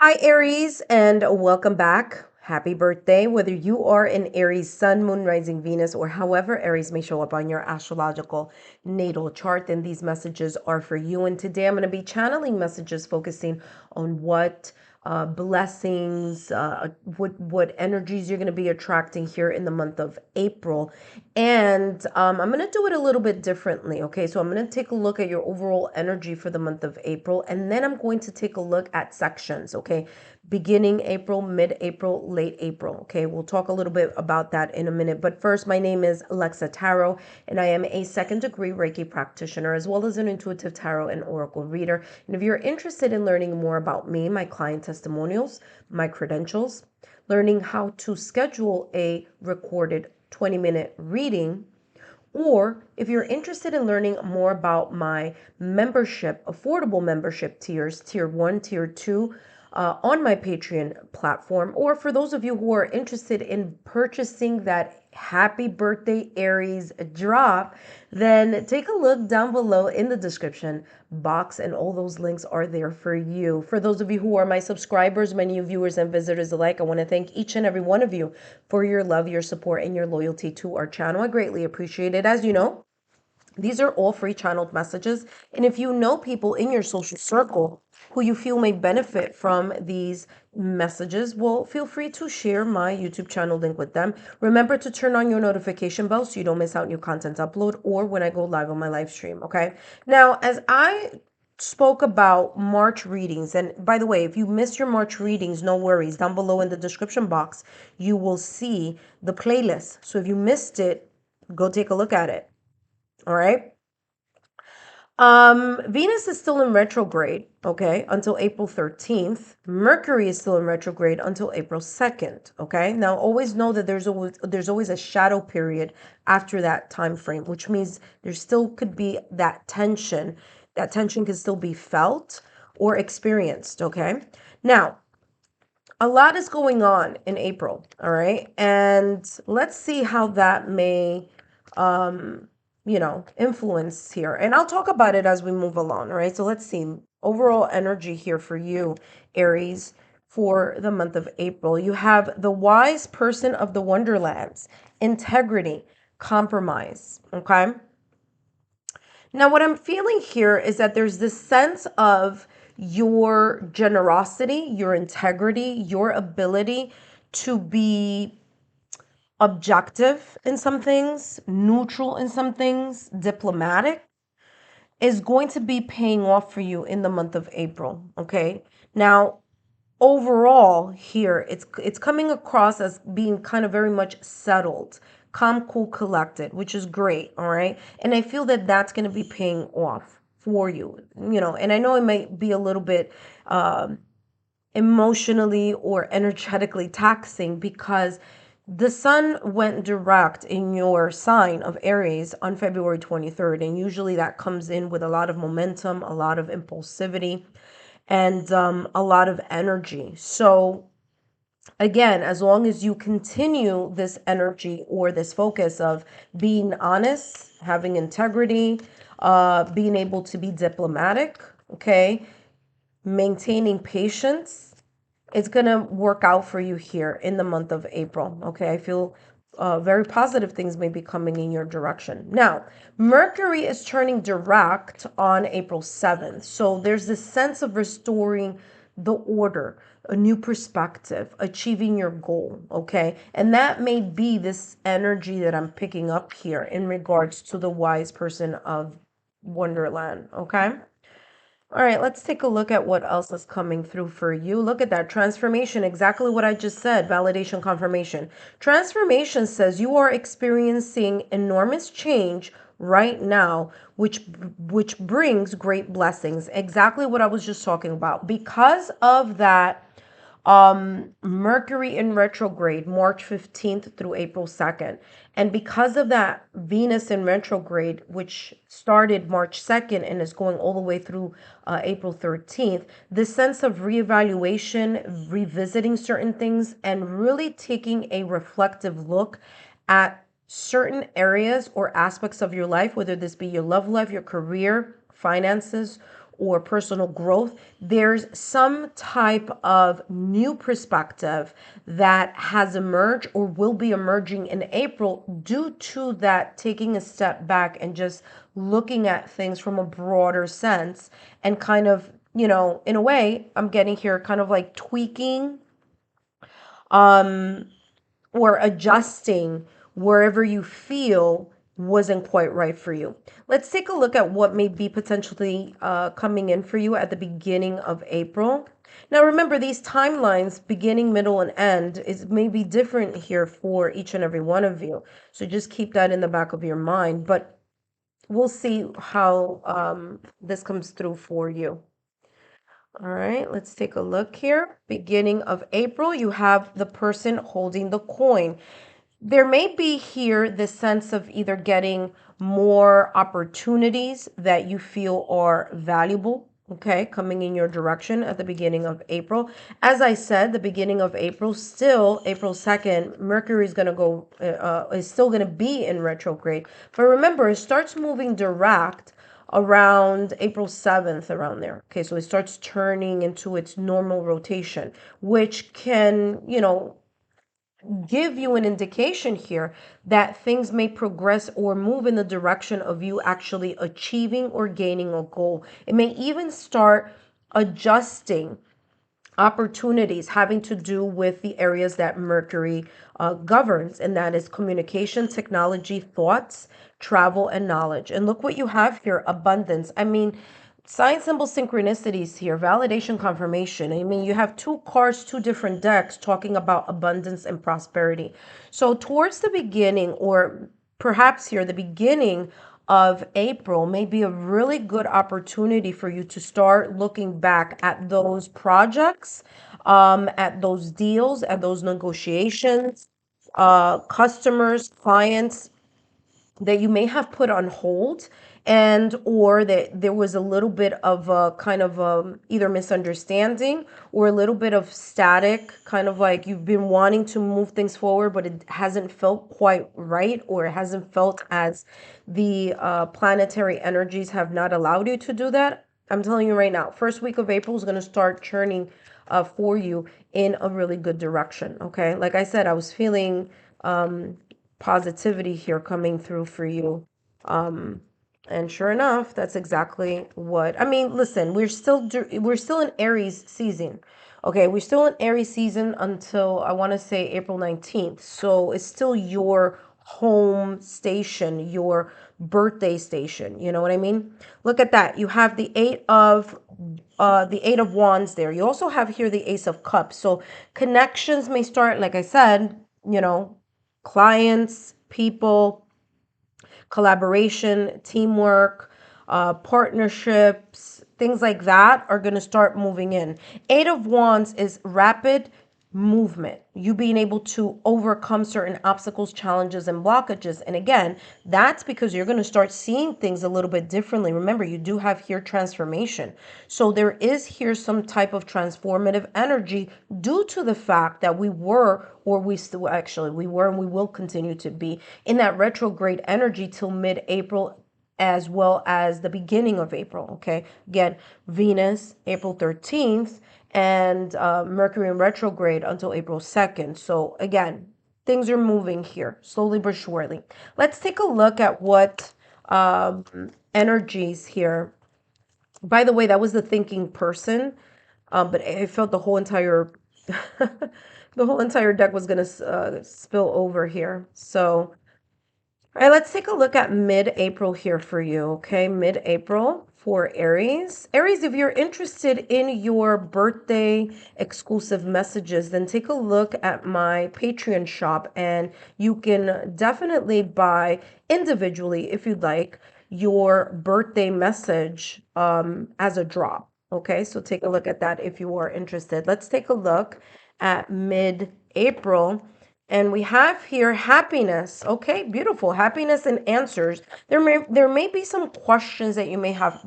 Hi, Aries, and welcome back. Happy birthday. Whether you are an Aries sun, moon, rising Venus, or however Aries may show up on your astrological natal chart, then these messages are for you. And today I'm going to be channeling messages focusing on what blessings, what energies you're going to be attracting here in the month of April. And I'm going to do it a little bit differently. Okay, so I'm going to take a look at your overall energy for the month of April, and then I'm going to take a look at sections. Okay, beginning April, mid April, late April. Okay, we'll talk a little bit about that in a minute. But first, my name is Lexa Tarot, and I am a second degree Reiki practitioner, as well as an intuitive tarot and oracle reader. And if you're interested in learning more about me, my client testimonials, my credentials, learning how to schedule a recorded 20-minute reading, or if you're interested in learning more about my membership, affordable membership tiers, tier 1, tier 2, on my Patreon platform, or for those of you who are interested in purchasing that Happy Birthday Aries drop, then take a look down below in the description box, and all those links are there for you. For those of you who are my subscribers, many of viewers and visitors alike, I want to thank each and every one of you for your love, your support, and your loyalty to our channel. I greatly appreciate it. As you know, these are all free channeled messages. And if you know people in your social circle who you feel may benefit from these messages, well, feel free to share my YouTube channel link with them. Remember to turn on your notification bell so you don't miss out new content upload or when I go live on my live stream. Okay. Now, as I spoke about March readings, and by the way, if you missed your March readings, no worries. Down below in the description box, you will see the playlist. So if you missed it, go take a look at it. All right. Venus is still in retrograde, okay, until April 13th. Mercury is still in retrograde until April 2nd, okay? Now, always know that there's always a shadow period after that time frame, which means there still could be that tension. That tension can still be felt or experienced, okay? Now, a lot is going on in April, all right? And let's see how that may influence here. And I'll talk about it as we move along, all right? So let's see. Overall energy here for you, Aries, for the month of April. You have the wise person of the wonderlands, integrity, compromise, okay? Now, what I'm feeling here is that there's this sense of your generosity, your integrity, your ability to be objective in some things, neutral in some things, diplomatic, is going to be paying off for you in the month of April. Okay. Now, overall here, it's coming across as being kind of very much settled, calm, cool, collected, which is great. All right. And I feel that that's going to be paying off for you, and I know it might be a little bit emotionally or energetically taxing because the sun went direct in your sign of Aries on February 23rd. And usually that comes in with a lot of momentum, a lot of impulsivity, and a lot of energy. So, again, as long as you continue this energy or this focus of being honest, having integrity, being able to be diplomatic, okay, maintaining patience, it's going to work out for you here in the month of April. Okay, I feel very positive things may be coming in your direction. Now, Mercury is turning direct on April 7th. So there's this sense of restoring the order, a new perspective, achieving your goal. Okay, and that may be this energy that I'm picking up here in regards to the wise person of Wonderland. Okay. All right, let's take a look at what else is coming through for you. Look at that transformation, exactly what I just said, validation, confirmation. Transformation says you are experiencing enormous change right now, which brings great blessings. Exactly what I was just talking about. Because of that Mercury in retrograde, March 15th through April 2nd. And because of that, Venus in retrograde, which started March 2nd and is going all the way through April 13th, this sense of reevaluation, revisiting certain things, and really taking a reflective look at certain areas or aspects of your life, whether this be your love life, your career, finances, or personal growth, there's some type of new perspective that has emerged or will be emerging in April due to that taking a step back and just looking at things from a broader sense and kind of, in a way, I'm getting here kind of like tweaking or adjusting wherever you feel wasn't quite right for you. Let's take a look at what may be potentially coming in for you at the beginning of April. Now, remember, these timelines, beginning, middle, and end, is maybe different here for each and every one of you. So just keep that in the back of your mind. But we'll see how this comes through for you. All right, let's take a look here. Beginning of April, you have the person holding the coin. There may be here the sense of either getting more opportunities that you feel are valuable, okay, coming in your direction at the beginning of April. As I said, the beginning of April, still April 2nd, Mercury is going to go, is still going to be in retrograde. But remember, it starts moving direct around April 7th, around there. Okay, so it starts turning into its normal rotation, which can, give you an indication here that things may progress or move in the direction of you actually achieving or gaining a goal. It may even start adjusting opportunities having to do with the areas that Mercury governs, and that is communication, technology, thoughts, travel, and knowledge. And look what you have here, abundance. I mean, sign symbol synchronicities here, validation, confirmation. I mean, you have two cards, two different decks talking about abundance and prosperity. So towards the beginning, or perhaps here, the beginning of April may be a really good opportunity for you to start looking back at those projects, at those deals, at those negotiations, customers, clients that you may have put on hold, and or that there was a little bit of a kind of either misunderstanding or a little bit of static, kind of like you've been wanting to move things forward but it hasn't felt quite right, or it hasn't felt as the planetary energies have not allowed you to do that. I'm telling you right now, first week of April is going to start churning for you in a really good direction. Okay, like I said, I was feeling positivity here coming through for you. And sure enough, that's exactly what I mean. Listen, we're still in Aries season. Okay, we're still in Aries season until I want to say April 19th. So it's still your home station, your birthday station. You know what I mean? Look at that. You have the Eight of Wands there. You also have here the Ace of Cups. So connections may start, like I said, clients, people, collaboration, teamwork, partnerships, things like that are going to start moving in. Eight of Wands is rapid movement, you being able to overcome certain obstacles, challenges, and blockages. And again, that's because you're going to start seeing things a little bit differently. Remember, you do have here transformation. So there is here some type of transformative energy due to the fact that we were, or we still actually, we were and we will continue to be in that retrograde energy till mid-April, as well as the beginning of April. Okay, again, Venus April 13th, and Mercury in retrograde until April 2nd. So again, things are moving here slowly but surely. Let's take a look at what energies here. By the way, that was the thinking person, but I felt the whole entire the whole entire deck was gonna spill over here. So all right, let's take a look at mid-April here for you, okay? Mid-April for Aries. Aries, if you're interested in your birthday exclusive messages, then take a look at my Patreon shop, and you can definitely buy individually, if you'd like, your birthday message as a drop, okay? So take a look at that if you are interested. Let's take a look at mid-April. And we have here happiness. Okay, beautiful. Happiness and answers. There may be some questions that you may have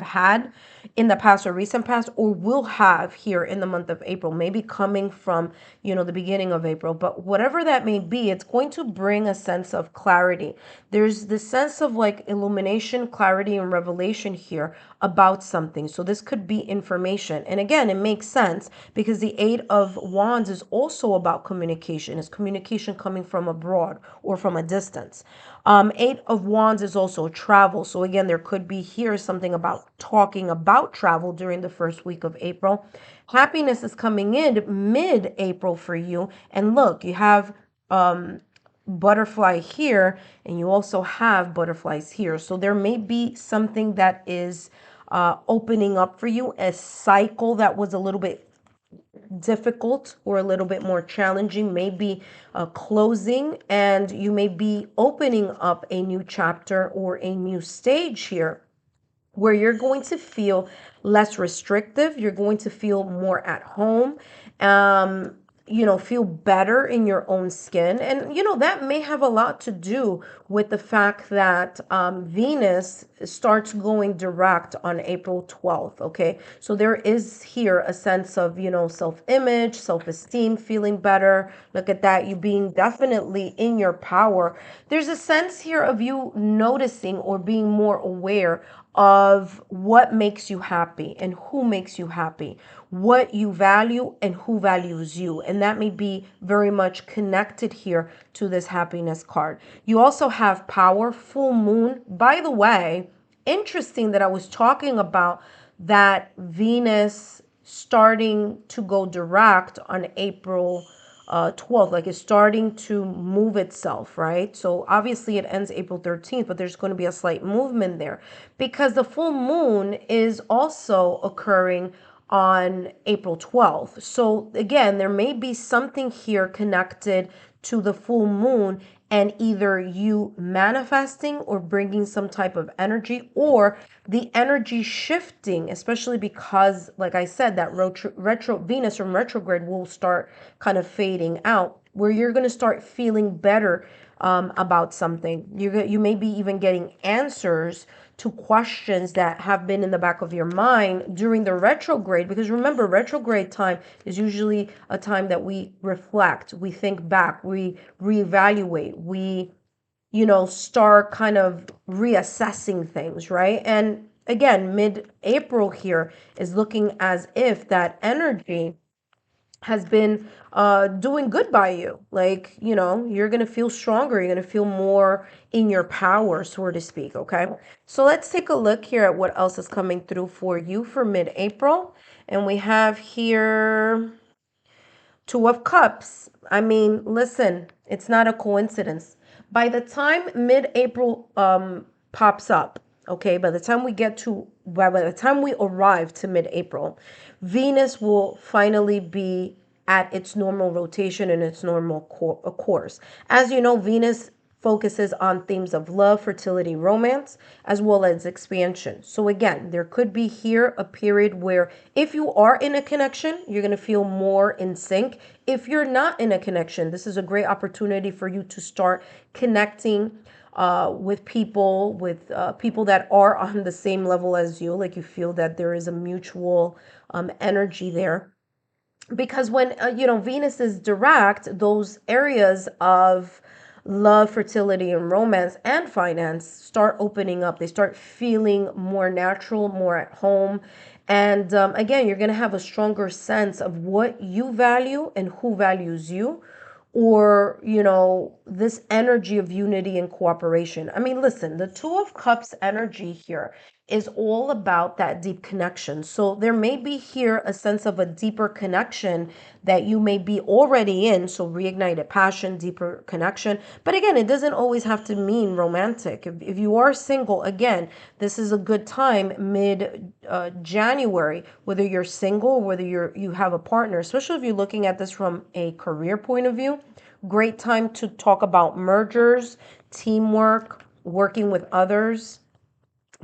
had in the past or recent past, or will have here in the month of April, maybe coming from, the beginning of April. But whatever that may be, it's going to bring a sense of clarity. There's this sense of like illumination, clarity, and revelation here about something. So this could be information. And again, it makes sense because the Eight of Wands is also about communication. It's communication coming from abroad or from a distance. Eight of Wands is also travel. So again, there could be here something about talking about travel during the first week of April. Happiness is coming in mid-April for you. And look, you have butterfly here, and you also have butterflies here. So there may be something that is opening up for you, a cycle that was a little bit difficult or a little bit more challenging, maybe closing, and you may be opening up a new chapter or a new stage here where you're going to feel less restrictive, you're going to feel more at home, um, feel better in your own skin. And, that may have a lot to do with the fact that Venus starts going direct on April 12th. Okay. So there is here a sense of, self-image, self-esteem, feeling better. Look at that. You being definitely in your power. There's a sense here of you noticing or being more aware of what makes you happy and who makes you happy, what you value and who values you. And that may be very much connected here to this happiness card. You also have power, full moon. By the way, interesting that I was talking about that Venus starting to go direct on April 12th, like it's starting to move itself, right? So obviously it ends April 13th, but there's going to be a slight movement there because the full moon is also occurring on April 12th. So again, there may be something here connected to the full moon and either you manifesting or bringing some type of energy or the energy shifting, especially because, like I said, that retro Venus from retrograde will start kind of fading out, where you're going to start feeling better about something. You may be even getting answers to questions that have been in the back of your mind during the retrograde, because remember, retrograde time is usually a time that we reflect, we think back, we reevaluate, we start kind of reassessing things, right? And again, mid-April here is looking as if that energy has been doing good by you. Like, you're going to feel stronger. You're going to feel more in your power, so to speak. Okay. So let's take a look here at what else is coming through for you for mid-April. And we have here Two of Cups. I mean, listen, it's not a coincidence. By the time mid-April pops up, okay, by the time we arrive to mid-April, Venus will finally be at its normal rotation and its normal course. As you know, Venus focuses on themes of love, fertility, romance, as well as expansion. So again, there could be here a period where if you are in a connection, you're going to feel more in sync. If you're not in a connection, this is a great opportunity for you to start connecting with people that are on the same level as you, like you feel that there is a mutual energy there. Because when Venus is direct, those areas of love, fertility, and romance and finance start opening up. They start feeling more natural, more at home. And again, you're going to have a stronger sense of what you value and who values you, or this energy of unity and cooperation. I mean, listen, the Two of Cups energy here is all about that deep connection. So there may be here a sense of a deeper connection that you may be already in. So reignited passion, deeper connection. But again, it doesn't always have to mean romantic. If you are single, again, this is a good time mid January, whether you're single, whether you have a partner, especially if you're looking at this from a career point of view. Great time to talk about mergers, teamwork, working with others,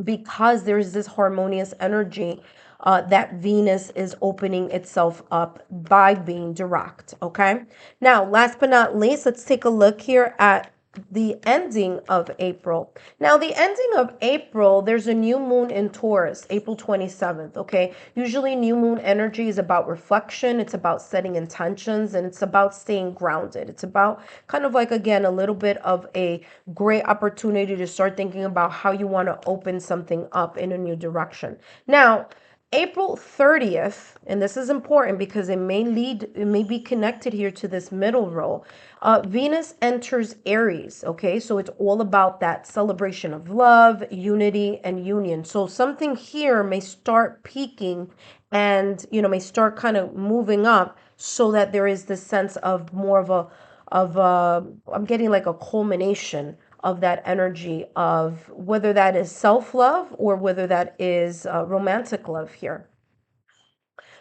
because there's this harmonious energy that Venus is opening itself up by being direct. Okay. Now, last but not least, let's take a look here at the ending of April. Now, the ending of April, there's a new moon in Taurus, April 27th, okay? Usually new moon energy is about reflection, it's about setting intentions, and it's about staying grounded. It's about kind of like, again, a little bit of a great opportunity to start thinking about how you want to open something up in a new direction. Now, April 30th, and this is important because it may be connected here to this middle row. Venus enters Aries, okay? So it's all about that celebration of love, unity, and union. So something here may start peaking and, may start kind of moving up so that there is this sense of more I'm getting like a culmination of that energy of whether that is self-love or whether that is romantic love here.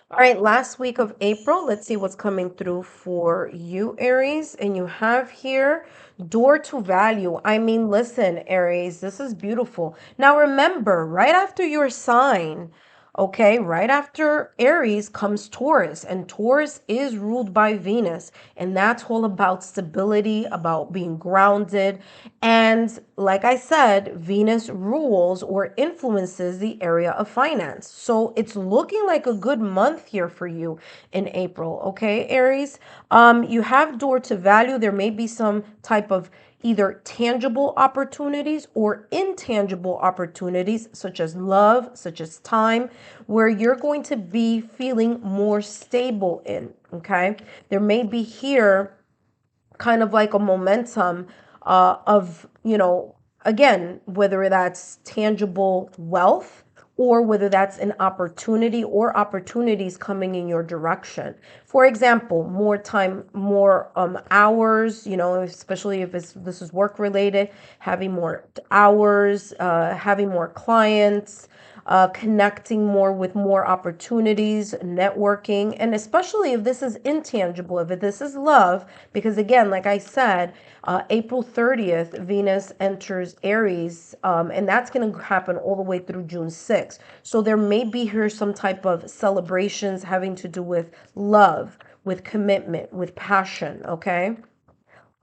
All right, last week of April, let's see what's coming through for you, Aries. And you have here door to value. I mean, listen, Aries, this is beautiful. Now remember, right after your sign, okay, right after Aries comes Taurus, and Taurus is ruled by Venus, and that's all about stability, about being grounded. And like I said, Venus rules or influences the area of finance. So it's looking like a good month here for you in April, okay, Aries? You have door to value. There may be some type of either tangible opportunities or intangible opportunities, such as love, such as time, where you're going to be feeling more stable in, okay? There may be here kind of like a momentum of, again, whether that's tangible wealth or whether that's an opportunity or opportunities coming in your direction. For example, more time, more hours, especially if this is work related, having more hours, having more clients, connecting more with more opportunities, networking, and especially if this is intangible, if this is love, because again, like I said, April 30th, Venus enters Aries, and that's going to happen all the way through June 6th. So there may be here some type of celebrations having to do with love, with commitment, with passion, okay?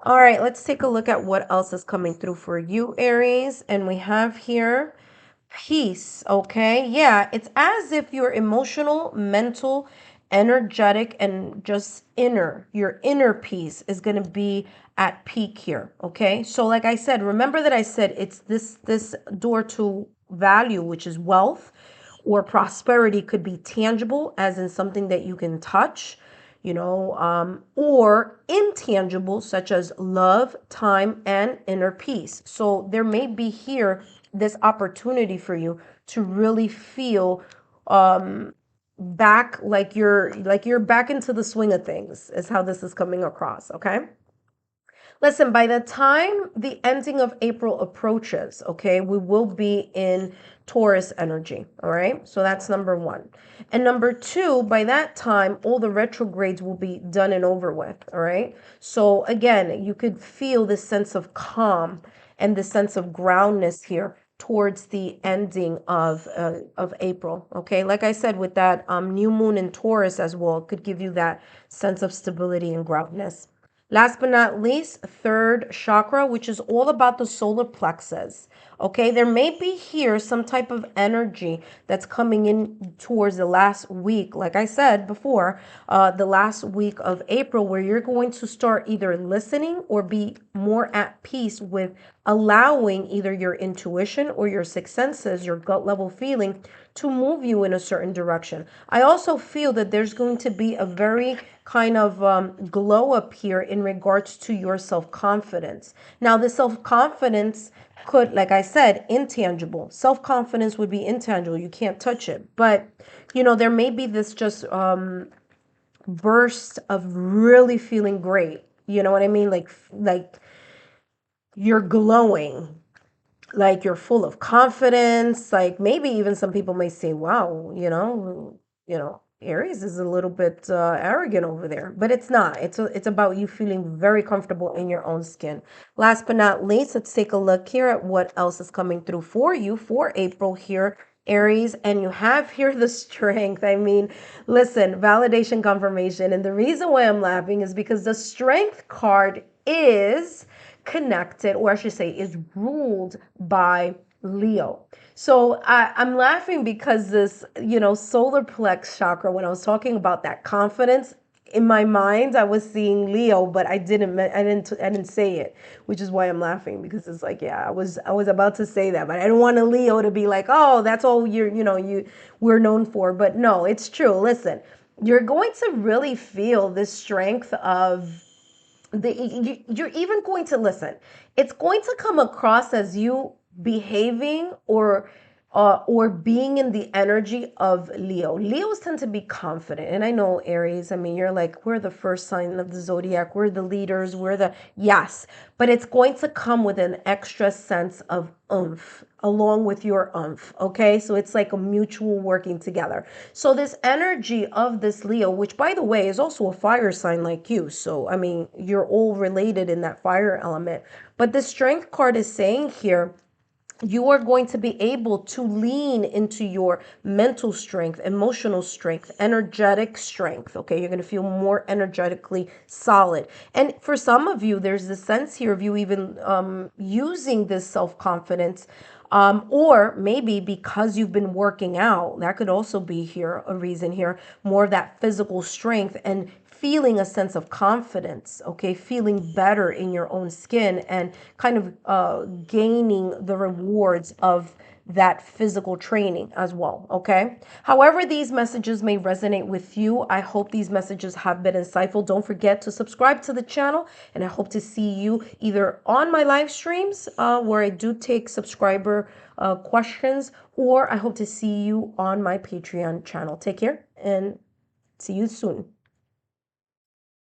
All right, let's take a look at what else is coming through for you, Aries. And we have here peace, okay? Yeah, it's as if your emotional, mental, energetic, and just your inner peace is going to be at peak here, okay? So like I said, remember that I said it's this door to value, which is wealth or prosperity, could be tangible, as in something that you can touch, or intangible, such as love, time, and inner peace. So there may be here this opportunity for you to really feel back, like you're back into the swing of things, is how this is coming across, okay? Listen, by the time the ending of April approaches, okay, we will be in Taurus energy, all right? So that's number one. And number two, by that time, all the retrogrades will be done and over with, all right? So again, you could feel this sense of calm and the sense of groundness here towards the ending of April, okay? Like I said, with that new moon in Taurus as well, it could give you that sense of stability and groundness. Last but not least, third chakra, which is all about the solar plexus. Okay, there may be here some type of energy that's coming in towards the last week, like I said before, the last week of April, where you're going to start either listening or be more at peace with allowing either your intuition or your sixth senses, your gut level feeling, to move you in a certain direction. I also feel that there's going to be a very kind of glow up here in regards to your self-confidence. Now, the self-confidence could, like I said, intangible. Self-confidence would be intangible. You can't touch it. But, there may be this just burst of really feeling great. You know what I mean? Like you're glowing, like you're full of confidence. Like maybe even some people may say, wow, Aries is a little bit arrogant over there, but it's not. It's about you feeling very comfortable in your own skin. Last but not least, let's take a look here at what else is coming through for you for April here Aries, and you have here the strength. I mean, listen, validation, confirmation. And the reason why I'm laughing is because the strength card is connected, or I should say, is ruled by Leo. So I'm laughing because this, solar plex chakra, when I was talking about that confidence, in my mind I was seeing Leo, but I didn't say it, which is why I'm laughing, because it's like, yeah, I was about to say that, but I don't want a Leo to be like, oh, that's all we're known for. But no, it's true. Listen, you're going to really feel this strength of you're even going to listen. It's going to come across as you behaving or being in the energy of Leo. Leos tend to be confident. And I know Aries, I mean, you're like, we're the first sign of the zodiac, we're the leaders, yes, but it's going to come with an extra sense of oomph along with your oomph. Okay, so it's like a mutual working together. So this energy of this Leo, which by the way is also a fire sign like you, so I mean, you're all related in that fire element. But the strength card is saying here, you are going to be able to lean into your mental strength, emotional strength, energetic strength. Okay, you're going to feel more energetically solid. And for some of you, there's this sense here of you even using this self-confidence, or maybe because you've been working out. That could also be here a reason here, more of that physical strength and feeling a sense of confidence, okay, feeling better in your own skin, and kind of gaining the rewards of that physical training as well, okay? However these messages may resonate with you, I hope these messages have been insightful. Don't forget to subscribe to the channel, and I hope to see you either on my live streams where I do take subscriber questions, or I hope to see you on my Patreon channel. Take care and see you soon.